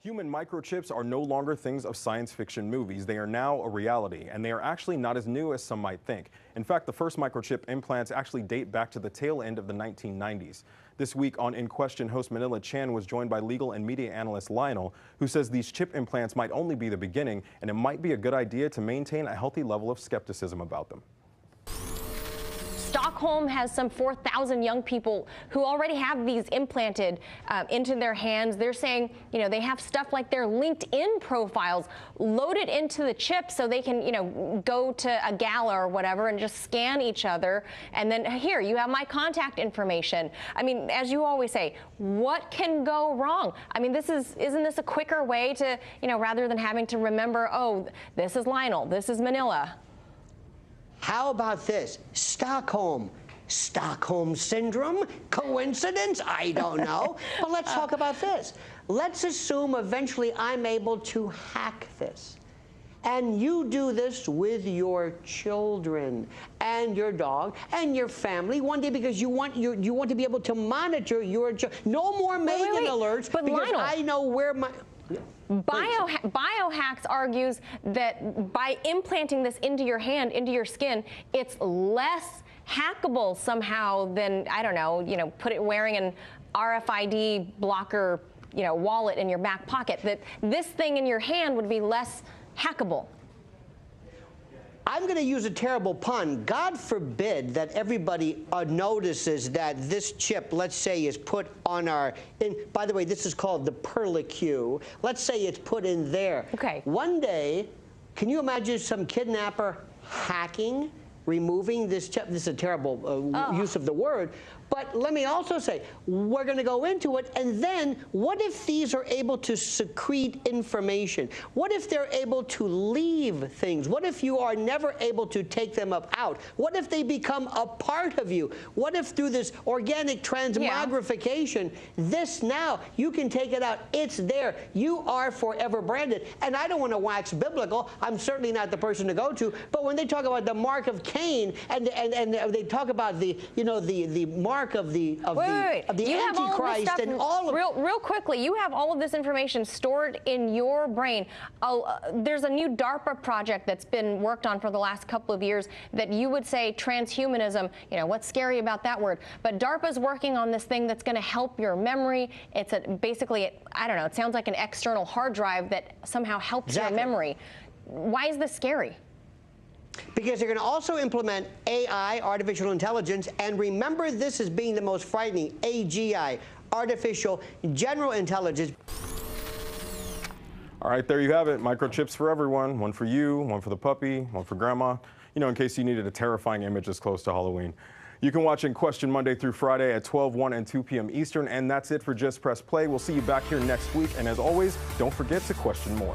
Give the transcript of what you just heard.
Human microchips are no longer things of science fiction movies. They are now a reality, and they are actually not as new as some might think. In fact, the first microchip implants actually date back to the tail end of the 1990s. This week on In Question, host Manila Chan was joined by legal and media analyst Lionel, who says these chip implants might only be the beginning, and it might be a good idea to maintain a healthy level of skepticism about them. Stockholm has some 4,000 young people who already have these implanted into their hands. They're saying, they have stuff like their LinkedIn profiles loaded into the chip so they can, go to a gala or whatever and just scan each other. And then here, you have my contact information. I mean, as you always say, what can go wrong? I mean, isn't this a quicker way to, rather than having to remember, oh, this is Lionel, this is Manila. How about this? Stockholm syndrome? Coincidence? I don't know. But let's talk about this. Let's assume eventually I'm able to hack this. And you do this with your children and your dog and your family one day because you want to be able to monitor your no more Megan alerts but because Lionel, I know where my Biohacks argues that by implanting this into your hand, into your skin, it's less hackable somehow than, I don't know, wearing an RFID blocker, wallet in your back pocket. That this thing in your hand would be less hackable. I'm going to use a terrible pun. God forbid that everybody notices that this chip, let's say, is put on by the way, this is called the perlicue. Let's say it's put in there. Okay. One day, can you imagine some kidnapper hacking, removing this chip? This is a terrible use of the word. But let me also say, we're going to go into it, and then what if these are able to secrete information? What if they're able to leave things? What if you are never able to take them out? What if they become a part of you? What if through this organic transmogrification, this now, you can take it out. It's there. You are forever branded. And I don't want to wax biblical. I'm certainly not the person to go to. But when they talk about the mark of Cain, and they talk about the mark of the Antichrist and all of real quickly, you have all of this information stored in your brain. There's a new DARPA project that's been worked on for the last couple of years that you would say transhumanism, what's scary about that word? But DARPA's working on this thing that's going to help your memory. It's basically, I don't know, it sounds like an external hard drive that somehow helps your memory. Why is this scary? Because they're going to also implement AI, artificial intelligence, and remember this as being the most frightening, AGI, artificial general intelligence. All right, there you have it. Microchips for everyone. One for you, one for the puppy, one for grandma, in case you needed a terrifying image this close to Halloween. You can watch In Question Monday through Friday at 12, 1, and 2 p.m. Eastern, and that's it for Just Press Play. We'll see you back here next week, and as always, don't forget to question more.